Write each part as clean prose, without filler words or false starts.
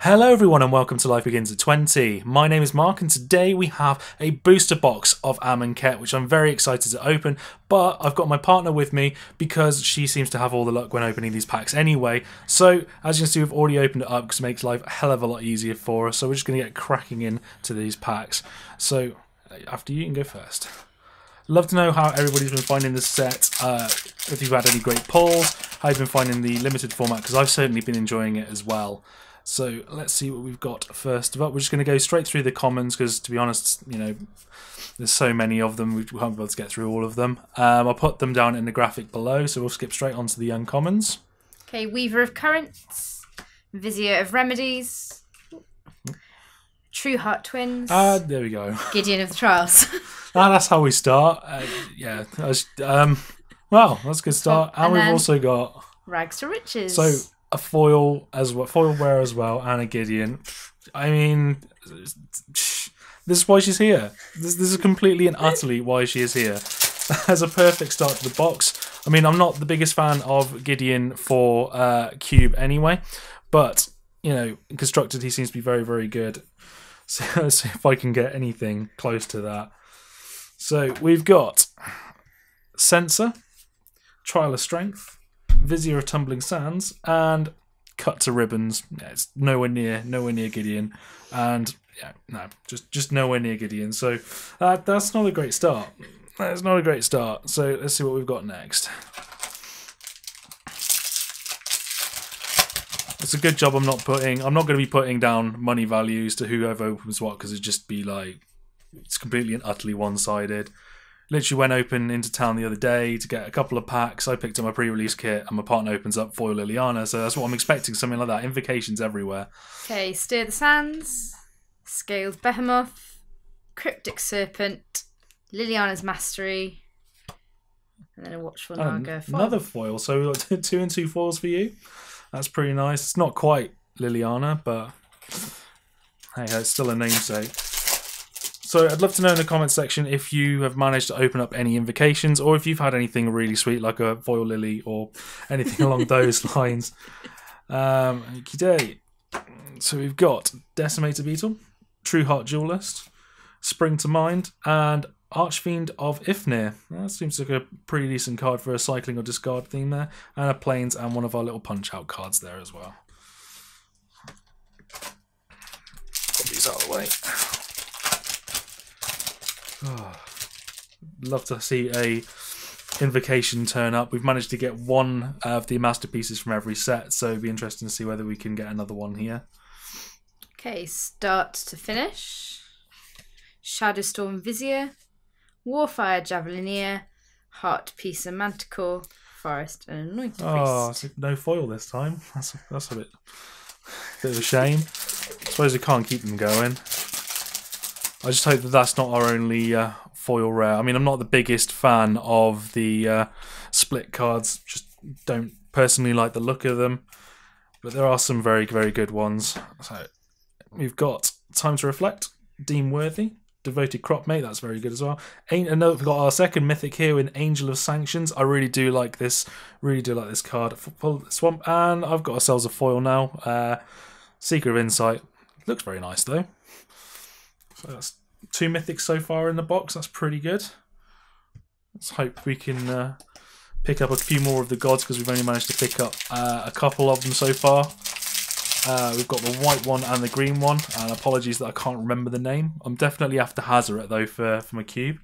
Hello everyone and welcome to Life Begins at 20. My name is Mark and today we have a booster box of Amonkhet which I'm very excited to open, but I've got my partner with me because she seems to have all the luck when opening these packs anyway. So as you can see, we've already opened it up because it makes life a hell of a lot easier for us, so we're just going to get cracking into these packs. So after you can go first. Love to know how everybody's been finding this set, if you've had any great pulls, how you've been finding the limited format, because I've certainly been enjoying it as well. So let's see what we've got first of all. We're just going to go straight through the commons because, to be honest, you know, there's so many of them, we won't be able to get through all of them. I'll put them down in the graphic below, so we'll skip straight on to the uncommons. Okay, Weaver of Currents, Vizier of Remedies, True Heart Twins. There we go. Gideon of the Trials. That's how we start. Yeah. Well, that's a good start. And we've also got Rags to Riches. So a foil as well, foil wearer as well, and a Gideon. I mean, this is why she's here. This is completely and utterly why she is here. As a perfect start to the box. I mean, I'm not the biggest fan of Gideon for Cube anyway, but you know, constructed he seems to be very, very good. So let's see if I can get anything close to that. So we've got Censor, Trial of Strength, Vizier of Tumbling Sands, and Cut to Ribbons. Yeah, it's nowhere near Gideon, and yeah, no, just nowhere near Gideon. So that's not a great start. That's not a great start. So let's see what we've got next. It's a good job I'm not going to be putting down money values to whoever opens what, because it'd just be like, it's completely and utterly one-sided. Literally went open into town the other day to get a couple of packs. I picked up my pre-release kit and my partner opens up foil Liliana, so that's what I'm expecting, something like that. Invocations everywhere. Okay, Stir the Sands, Scaled Behemoth, Cryptic Serpent, Liliana's Mastery, and then a Watchful Naga foil. Another foil, so we've got 2 and 2 foils for you. That's pretty nice. It's not quite Liliana, but hey, it's still a namesake. So I'd love to know in the comment section if you have managed to open up any invocations, or if you've had anything really sweet like a foil lily or anything along those lines. Okay. So we've got Decimator Beetle, True Heart Duelist, Spring to Mind, and Archfiend of Ifnir. That seems like a pretty decent card for a cycling or discard theme there. And a Plains and one of our little punch-out cards there as well. Put these out of the way. Oh, love to see a invocation turn up. We've managed to get one of the masterpieces from every set, so it'd be interesting to see whether we can get another one here. Okay, start to finish. Shadowstorm Vizier, Warfire Javelineer, Heart Piece and Manticore, Forest and Anointed Priest. Oh, so no foil this time. That's a bit of a shame. I suppose we can't keep them going. I just hope that that's not our only foil rare. I mean, I'm not the biggest fan of the split cards. Just don't personally like the look of them. But there are some very, very good ones. So we've got Time to Reflect, Deem Worthy, Devoted Cropmate, that's very good as well. We've got our second mythic here with Angel of Sanctions. I really do like this. Really do like this card. Pull Swamp, and I've got ourselves a foil now. Seeker of Insight. Looks very nice though. So that's 2 mythics so far in the box. That's pretty good. Let's hope we can pick up a few more of the gods, because we've only managed to pick up a couple of them so far. We've got the white one and the green one, and apologies that I can't remember the name. I'm definitely after Hazoret though for my cube.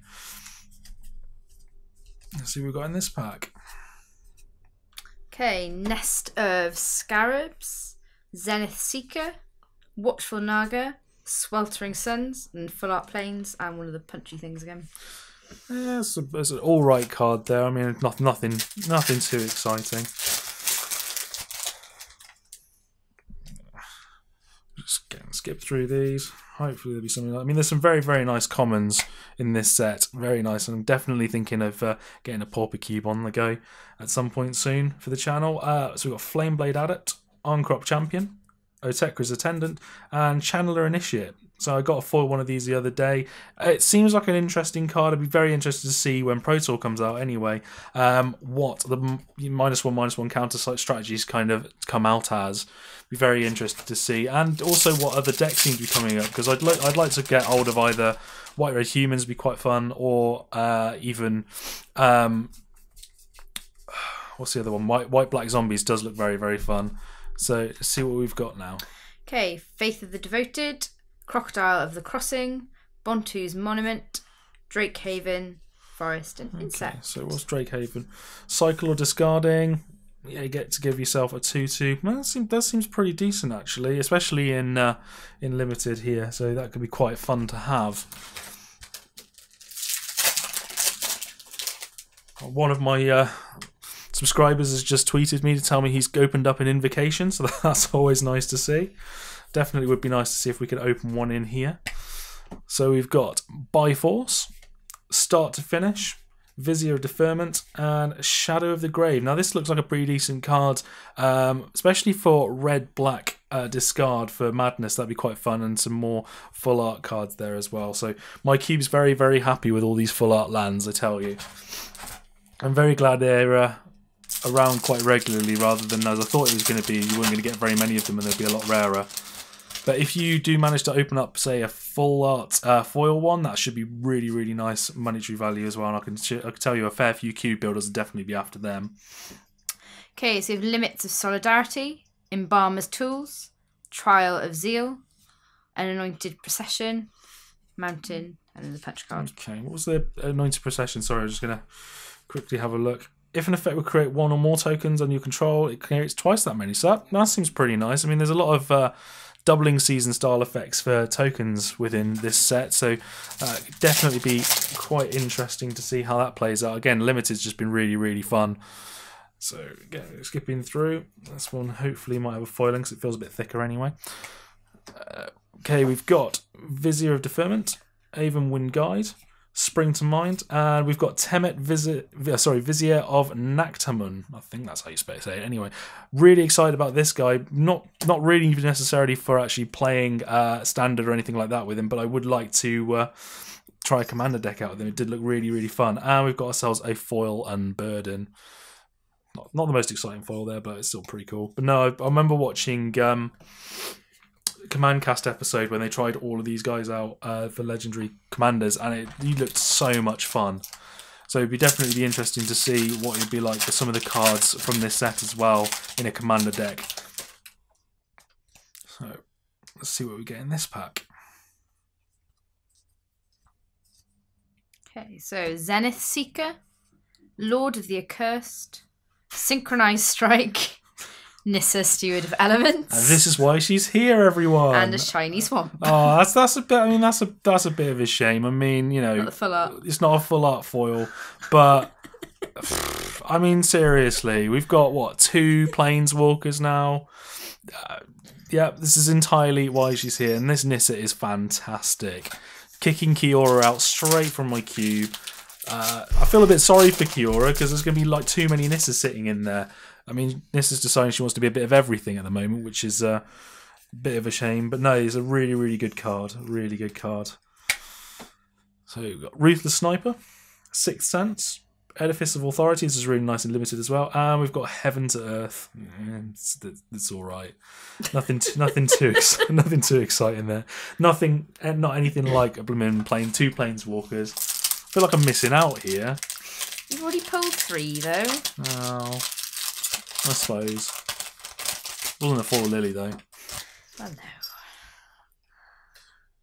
Let's see what we've got in this pack. Okay, Nest of Scarabs, Zenith Seeker, Watchful Naga, Sweltering Suns, and Full Art Plains, and one of the punchy things again. Yeah, it's an alright card there. I mean, nothing too exciting. Just skip through these. Hopefully there'll be something. I mean, there's some very, very nice commons in this set. Very nice, and I'm definitely thinking of getting a Pauper Cube on the go at some point soon for the channel. So we've got Flameblade Adept, Arncrop Champion, Otekra's Attendant, and Channeler Initiate. So I got a foil one of these the other day. It seems like an interesting card. I'd be very interested to see when Pro Tour comes out anyway, what the -1/-1 counter strategies kind of come out as. Be very interested to see, and also what other decks seem to be coming up, because I'd like to get hold of either White Red Humans, be quite fun, or even what's the other one? White Black Zombies does look very, very fun. So let's see what we've got now. Okay, Faith of the Devoted, Crocodile of the Crossing, Bontu's Monument, Drake Haven, Forest, and Insect. Okay, so what's Drake Haven? Cycle or discarding? Yeah, you get to give yourself a 2/2. Well, that seems pretty decent actually, especially in limited here. So that could be quite fun to have. One of my subscribers has just tweeted me to tell me he's opened up an invocation, so that's always nice to see. Definitely would be nice to see if we could open one in here. So we've got Byforce, Start to Finish, Vizier of Deferment, and Shadow of the Grave. Now this looks like a pretty decent card, especially for red-black discard for Madness. That'd be quite fun, and some more full art cards there as well. So my cube's very, very happy with all these full art lands, I tell you. I'm very glad they're around quite regularly, rather than as I thought it was going to be, you weren't going to get very many of them and they'd be a lot rarer. But if you do manage to open up, say, a full art foil one, that should be really, really nice monetary value as well. And I can tell you a fair few cube builders would definitely be after them. Okay, so we have Limits of Solidarity, Embalmer's Tools, Trial of Zeal, An Anointed Procession, Mountain, and then the punch card. Okay, what was the Anointed Procession? Sorry, I'm just going to quickly have a look. If an effect would create one or more tokens under your control, it creates twice that many. So that seems pretty nice. I mean, there's a lot of doubling season style effects for tokens within this set, so definitely be quite interesting to see how that plays out. Again, Limited's just been really, really fun. So again, skipping through, this one hopefully might have a foiling because it feels a bit thicker anyway. Okay, we've got Vizier of Deferment, Avon Wind Guide, Spring to Mind, and we've got Temet Vizier of Nactamun. I think that's how you say it. Anyway, really excited about this guy. Not really even necessarily for actually playing standard or anything like that with him, but I would like to try a commander deck out with him. It did look really, really fun. And we've got ourselves a foil Unburden. Not the most exciting foil there, but it's still pretty cool. But no, I remember watching Command Cast episode when they tried all of these guys out for legendary commanders, and it looked so much fun. So it'd definitely be interesting to see what it'd be like for some of the cards from this set as well in a commander deck. So let's see what we get in this pack. Okay, so Zenith Seeker, Lord of the Accursed, Synchronized Strike, Nissa, Steward of Elements, And this is why she's here, everyone. and a Shiny Swamp. Oh, that's a bit. I mean, that's a bit of a shame. I mean, you know, Not the full art. It's not a full art foil, but I mean, seriously, we've got what, 2 planeswalkers now. Yeah, this is entirely why she's here, and this Nissa is fantastic. Kicking Kiora out straight from my cube. I feel a bit sorry for Kiora because there's going to be like too many Nissas sitting in there. I mean, Nissa's deciding she wants to be a bit of everything at the moment, which is a bit of a shame. But no, it's a really, really good card. Really good card. So we've got Ruthless Sniper, Sixth Sense, Edifice of Authority. This is really nice and limited as well. And we've got Heaven to Earth. It's all right. Nothing too exciting there. Not anything like a blooming plane. 2 planeswalkers. I feel like I'm missing out here. You've already pulled 3 though. Oh, I suppose. Wasn't a full Lily though. Oh no.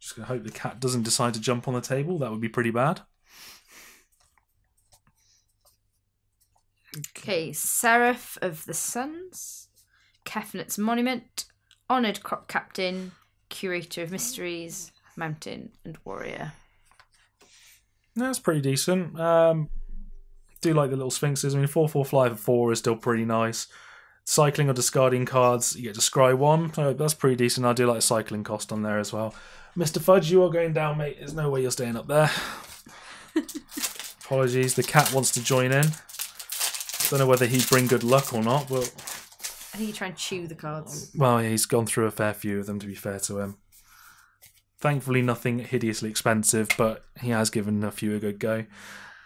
Just gonna hope the cat doesn't decide to jump on the table. That would be pretty bad. Okay, Seraph of the Suns, Kefnet's Monument, Honoured Crop Captain, Curator of Mysteries, Mountain, and Warrior. That's pretty decent. Do like the little sphinxes. I mean, 4/4 fly for 4 is still pretty nice. Cycling or discarding cards, you get to scry 1. So that's pretty decent. I do like cycling cost on there as well. Mr. Fudge, you are going down, mate. There's no way you're staying up there. Apologies. The cat wants to join in. Don't know whether he'd bring good luck or not, but think you try and chew the cards. Well, he's gone through a fair few of them, to be fair to him. Thankfully, nothing hideously expensive, but he has given a few a good go.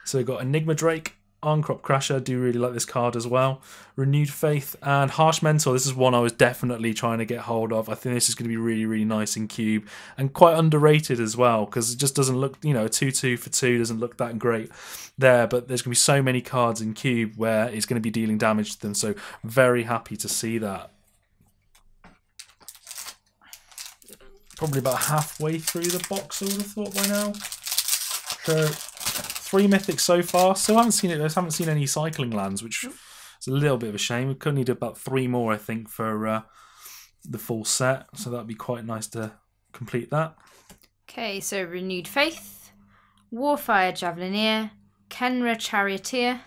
So we've got Enigma Drake, Arncrop Crasher. I do really like this card as well. Renewed Faith and Harsh Mentor. This is one I was definitely trying to get hold of. I think this is going to be really, really nice in Cube and quite underrated as well because it just doesn't look, a 2/2 for 2 doesn't look that great there. But there's going to be so many cards in Cube where it's going to be dealing damage to them. So very happy to see that. Probably about halfway through the box, I would have thought by now. So 3 mythics so far. Still haven't seen it. I haven't seen any cycling lands, which is a little bit of a shame. We could need about 3 more, I think, for the full set. So that'd be quite nice to complete that. Okay, so Renewed Faith, Warfire Javelineer, Kenra Charioteer,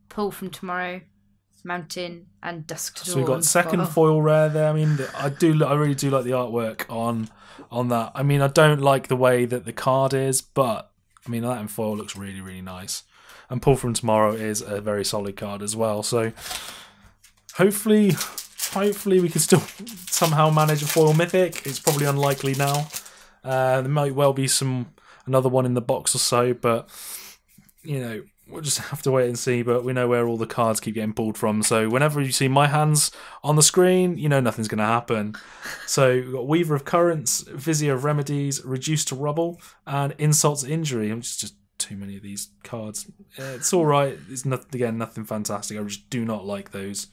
Pull from Tomorrow, Mountain, and Dusk to Dawn. So we've got second foil rare there. I mean, I really do like the artwork on that. I mean, I don't like the way that the card is, but I mean, that in foil looks really, really nice. And Pull from Tomorrow is a very solid card as well. So hopefully we can still somehow manage a foil mythic. It's probably unlikely now. There might well be another one in the box or so, but we'll just have to wait and see. But we know where all the cards keep getting pulled from. So whenever you see my hands on the screen, nothing's going to happen. So we've got Weaver of Currents, Vizier of Remedies, Reduced to Rubble, and Insults to Injury. I'm just too many of these cards. It's all right. It's nothing fantastic. I just do not like those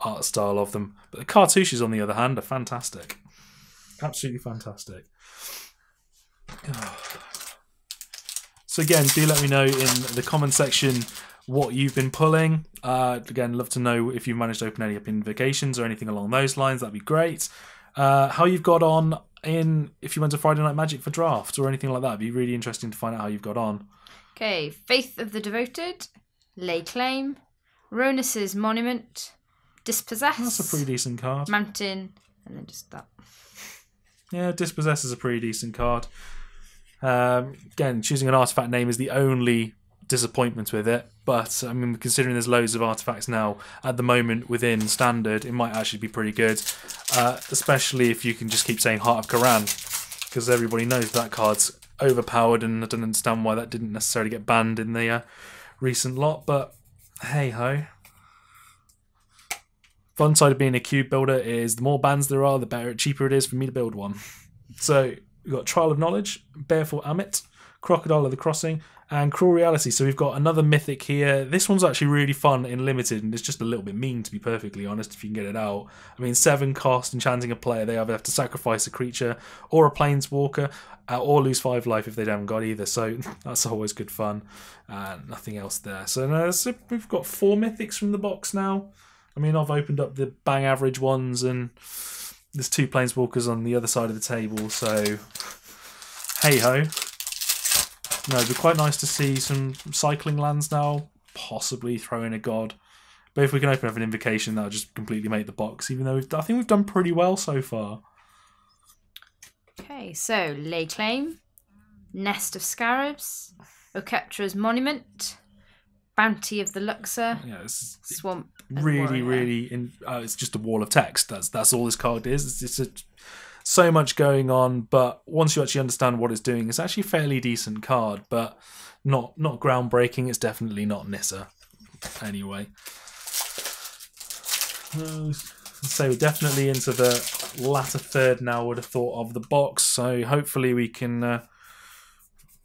art style of them. But the cartouches, on the other hand, are fantastic. Absolutely fantastic. So again, do let me know in the comment section what you've been pulling. Again, love to know if you've managed to open any up invocations or anything along those lines. That'd be great. How you've got on if you went to Friday Night Magic for drafts or anything like that. It'd be really interesting to find out how you've got on. Okay, Faith of the Devoted, Lay Claim, Ronus's Monument, Dispossess. That's a pretty decent card. Mountain, and then just that. Yeah, Dispossess is a pretty decent card. Again, choosing an artifact name is the only disappointment with it, but I mean, considering there's loads of artifacts now at the moment within Standard, it might actually be pretty good, especially if you can just keep saying Heart of Koran, because everybody knows that card's overpowered, and I don't understand why that didn't necessarily get banned in the recent lot, but hey ho. Fun side of being a cube builder is the more bans there are, the cheaper it is for me to build one. So we've got Trial of Knowledge, Barefoot Amit, Crocodile of the Crossing, and Cruel Reality. So we've got another mythic here. This one's actually really fun in Limited, and it's just a little bit mean, to be perfectly honest, if you can get it out. I mean, 7 cost, enchanting a player. They either have to sacrifice a creature or a planeswalker, or lose 5 life if they haven't got either. So that's always good fun. Nothing else there. So we've got 4 mythics from the box now. I mean, I've opened up the bang average ones, and there's 2 planeswalkers on the other side of the table, so hey ho. No, it'd be quite nice to see some cycling lands now, possibly throw in a god. But if we can open up an invocation, that'll just completely make the box, even though I think we've done pretty well so far. Okay, so Lay Claim, Nest of Scarabs, Oketra's Monument, Bounty of the Luxor, Swamp, really it's just a wall of text. That's all this card is. It's so much going on, but once you actually understand what it's doing, it's actually a fairly decent card, but not groundbreaking. It's definitely not Nissa anyway. So we're definitely into the latter third now, I would have thought, of the box, so hopefully we can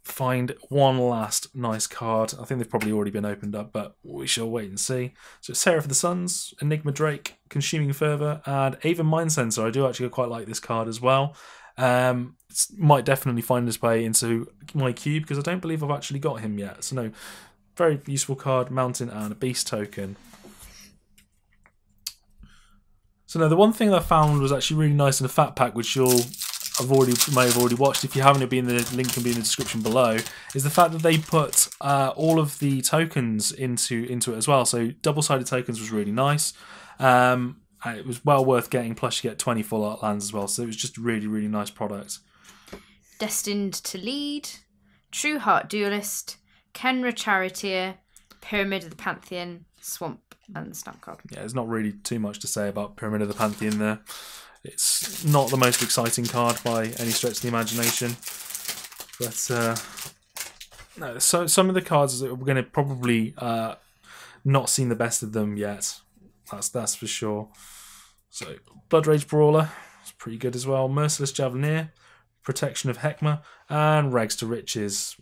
find one last nice card. I think they've probably already been opened up, but we shall wait and see. So Seraph of the Suns, Enigma Drake, Consuming Fervour, and Aven Mind Sensor. I do actually quite like this card as well. Might definitely find its way into my cube, because I don't believe I've actually got him yet. So no, very useful card, Mountain, and a Beast token. So now the one thing that I found was actually really nice in the Fat Pack, which may have already watched. If you haven't, the link can be in the description below. Is the fact that they put all of the tokens into it as well. So double-sided tokens was really nice. It was well worth getting. Plus, you get 20 full art lands as well. So it was just a really, really nice product. Destined to Lead, True Heart Duelist, Kenra Charioteer, Pyramid of the Pantheon, swamp, and the snap card. Yeah, there's not really too much to say about Pyramid of the Pantheon there. It's not the most exciting card by any stretch of the imagination. But no, so some of the cards that we're going to probably not seen the best of them yet. That's for sure. So Blood Rage Brawler is pretty good as well. Merciless Javelineer, Protection of Heckma, and Rags to Riches.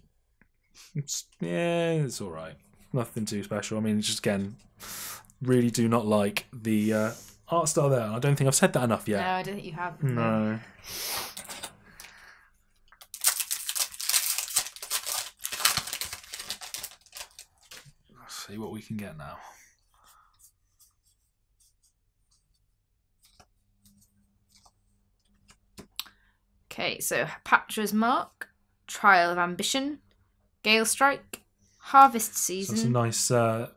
It's all right. Nothing too special. I mean, just again, really do not like the art style there. I don't think I've said that enough yet. No, I don't think you have. No. Let's see what we can get now. Okay, so Patra's Mark, Trial of Ambition, Gale Strike, Harvest Season. So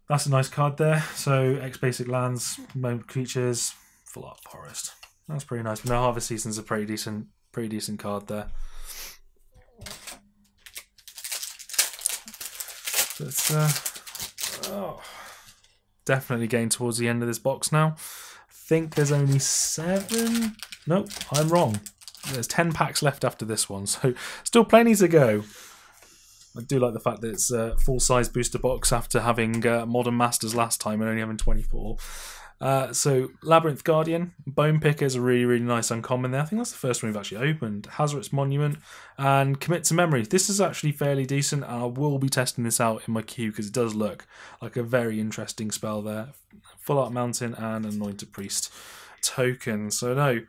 that's a nice card there. So X basic lands, moment creatures, full art forest. That's pretty nice. But no, Harvest Season's a pretty decent card there. But definitely getting towards the end of this box now. I think there's only 7. Nope, I'm wrong. There's 10 packs left after this one, so still plenty to go. I do like the fact that it's a full-size booster box after having Modern Masters last time and only having 24. So Labyrinth Guardian, Bone Picker is a really nice uncommon there. I think that's the first one we've actually opened. Hazardous Monument and Commit to Memory. This is actually fairly decent, and I will be testing this out in my queue because it does look like a very interesting spell there. Full Art Mountain and Anointed Priest token. So no,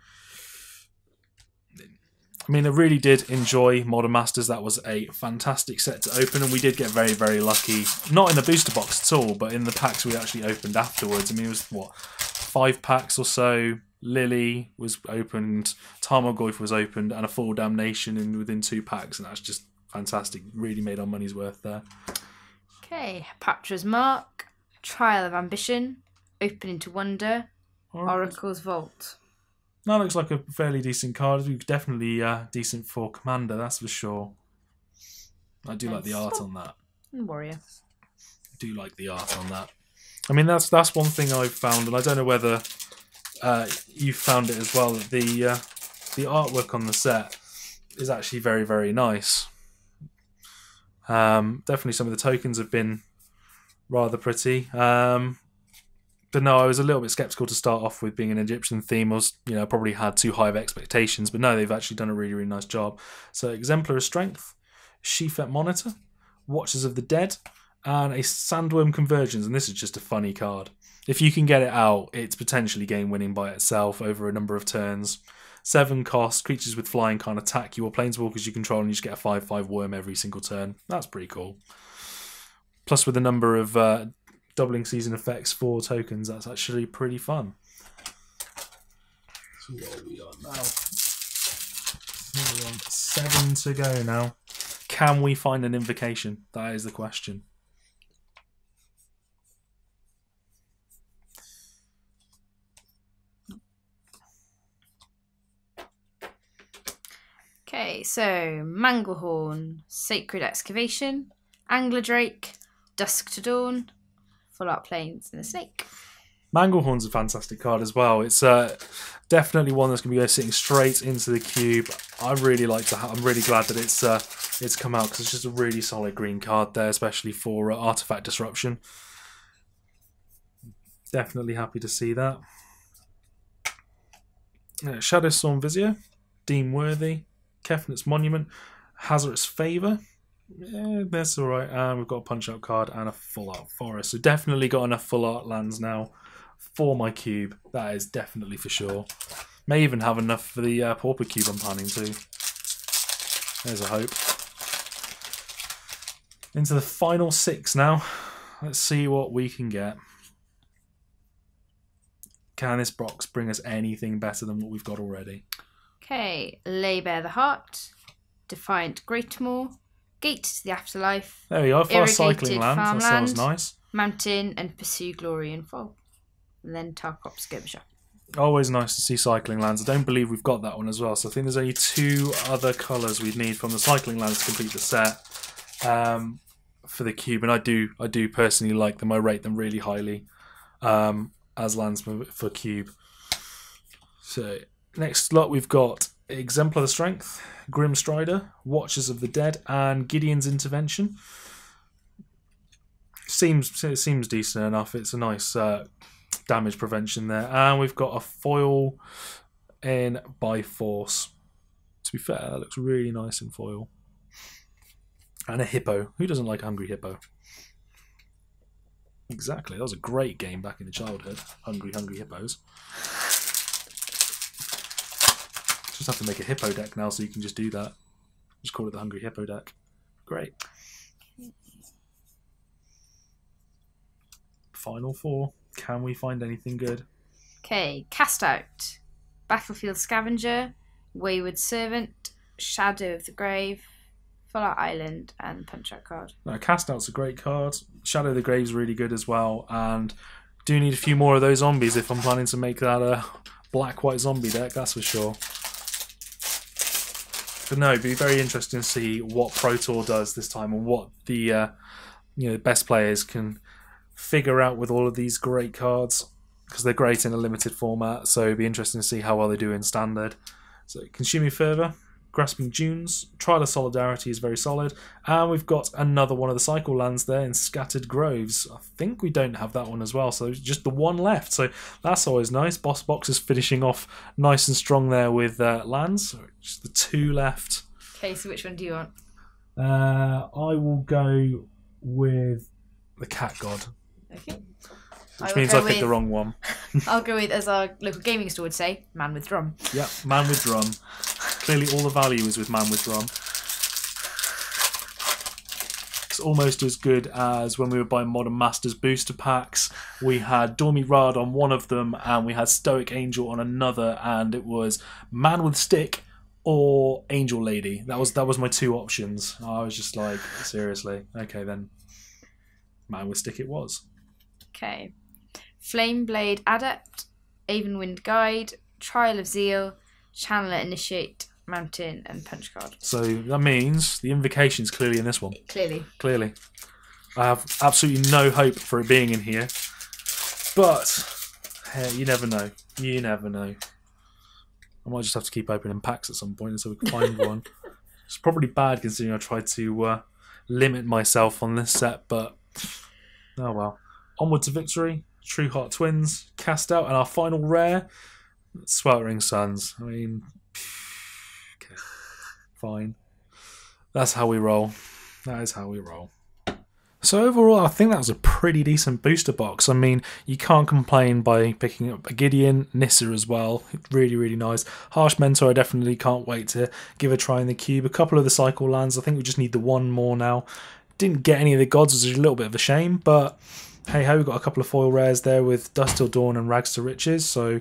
I mean, I really did enjoy Modern Masters. That was a fantastic set to open, and we did get very lucky. Not in the booster box at all, but in the packs we actually opened afterwards. I mean, it was, what, 5 packs or so. Lily was opened, Tarmogoyf was opened, and a full Damnation within 2 packs, and that's just fantastic. Really made our money's worth there. Okay, Patra's Mark, Trial of Ambition, Open into Wonder, Oracle's Vault. That looks like a fairly decent card. Definitely decent for Commander, that's for sure. I do like the art on that. And Warrior. I do like the art on that. I mean, that's one thing I've found, and I don't know whether you found it as well. The artwork on the set is actually very nice. Definitely some of the tokens have been rather pretty. But no, I was a little bit sceptical to start off with, being an Egyptian theme. I was, probably had too high of expectations, but no, they've actually done a really nice job. So Exemplar of Strength, Shefet Monitor, Watchers of the Dead, and a Sandworm Convergence, and this is just a funny card. If you can get it out, it's potentially game winning by itself over a number of turns. 7 cost, creatures with flying can't attack you or planeswalkers you control, and you just get a 5/5 worm every single turn. That's pretty cool. Plus, with a number of doubling season effects for tokens, that's actually pretty fun. So what are we on now? We're on 7 to go now. Can we find an invocation? That is the question. Okay, so Manglehorn, Sacred Excavation, Angler Drake, Dusk to Dawn, Full Art Plains, and a Snake. Manglehorn's a fantastic card as well. It's definitely one that's going to be sitting straight into the cube. I'm really glad that it's come out, because it's just a really solid green card there, especially for Artifact Disruption. Definitely happy to see that. Shadowstorm Vizier, Deem Worthy, Kefnit's Monument, Hazardous Favour. Yeah, that's alright. We've got a Punch-Out card and a Full Art Forest. So definitely got enough Full Art lands now for my cube. That is definitely for sure. May even have enough for the Pauper cube I'm planning too. There's a hope. Into the final 6 now. Let's see what we can get. Can this box bring us anything better than what we've got already? Okay, Lay Bare the Heart, Defiant Greatmoor, Gate to the Afterlife. There we go, fast Irrigated cycling land. Farmland, That sounds nice. Mountain, and Pursue Glory and Fog. And then Tarkop Skirmisher. Always nice to see cycling lands. I don't believe we've got that one as well. So I think there's only 2 other colours we'd need from the cycling lands to complete the set. for the cube, and I do personally like them. I rate them really highly as lands for cube. So next lot we've got Exemplar of Strength, Grim Strider, Watchers of the Dead, and Gideon's Intervention. Seems decent enough. It's a nice damage prevention there, and we've got a foil in by force. To be fair, that looks really nice in foil. And a hippo. Who doesn't like a hungry hippo? Exactly. That was a great game back in the childhood. Hungry hippos. Just have to make a hippo deck now, so you can just do that. Just call it the Hungry Hippo deck. Great. Final four. Can we find anything good? Okay, Cast Out, Battlefield Scavenger, Wayward Servant, Shadow of the Grave, Fallout Island, and Punch Out card. No, Cast Out's a great card. Shadow of the Grave's really good as well, and do need a few more of those zombies if I'm planning to make that a black-white zombie deck, that's for sure. But no, it'd be very interesting to see what Pro Tour does this time and what the best players can figure out with all of these great cards, because they're great in a limited format, so it'd be interesting to see how well they do in standard. So Consuming Fervour, Grasping Dunes, Trial of Solidarity is very solid, and we've got another one of the cycle lands there in Scattered Groves. I think we don't have that one as well, so just the one left, so that's always nice. Boss Box is finishing off nice and strong there with lands, so just the two left. Okay, so which one do you want? I will go with the Cat God. Okay. Which means I picked the wrong one. I'll go with, as our local gaming store would say, Man with Drum. Yeah, Man with Drum. Clearly all the value is with Man with Drum. It's almost as good as when we were buying Modern Masters booster packs. We had Dormy Rad on one of them, and we had Stoic Angel on another, and it was Man with Stick or Angel Lady. That was my two options. I was just like, seriously? Okay then. Man with Stick it was. Okay. Flameblade Adept, Avenwind Guide, Trial of Zeal, Channeler Initiate, Mountain, and Punch card. So that means the invocation's clearly in this one. Clearly. I have absolutely no hope for it being in here. But, hey, you never know. You never know. I might just have to keep opening packs at some point until we can find one. It's probably bad considering I tried to limit myself on this set, but oh well. Onward to Victory, True Heart Twins, Cast Out, and our final rare, Sweltering Suns. I mean, okay, fine. That's how we roll. That is how we roll. So overall, I think that was a pretty decent booster box. I mean, you can't complain by picking up a Gideon, Nissa as well. Really, really nice. Harsh Mentor, I definitely can't wait to give a try in the cube. A couple of the cycle lands, I think we just need the one more now. Didn't get any of the gods, which is a little bit of a shame, but hey ho, we've got a couple of foil rares there with Dust Till Dawn and Rags to Riches, so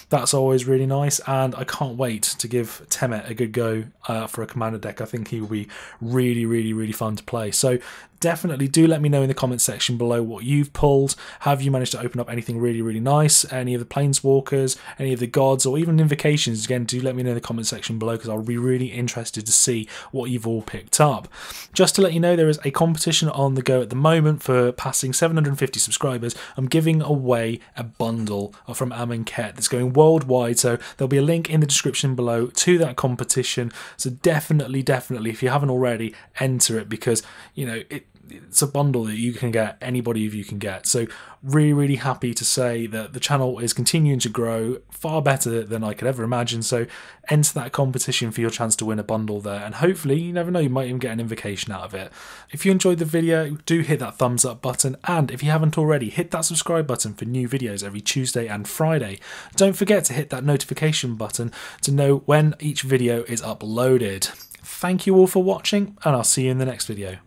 that's always really nice, and I can't wait to give Temet a good go for a commander deck. I think he will be really, really, really fun to play. So definitely do let me know in the comments section below what you've pulled. Have you managed to open up anything really, really nice? Any of the planeswalkers, any of the gods, or even invocations? Again, do let me know in the comment section below, because I'll be really interested to see what you've all picked up. Just to let you know, there is a competition on the go at the moment for passing 750 subscribers. I'm giving away a bundle from Amonkhet that's going worldwide, so there'll be a link in the description below to that competition. So definitely, if you haven't already, enter it, because you know it's a bundle that you can get, anybody of you can get. So really, really happy to say that the channel is continuing to grow far better than I could ever imagine. So enter that competition for your chance to win a bundle there, and hopefully, you never know, you might even get an invocation out of it. If you enjoyed the video, do hit that thumbs up button, and if you haven't already, hit that subscribe button for new videos every Tuesday and Friday. Don't forget to hit that notification button to know when each video is uploaded. Thank you all for watching, and I'll see you in the next video.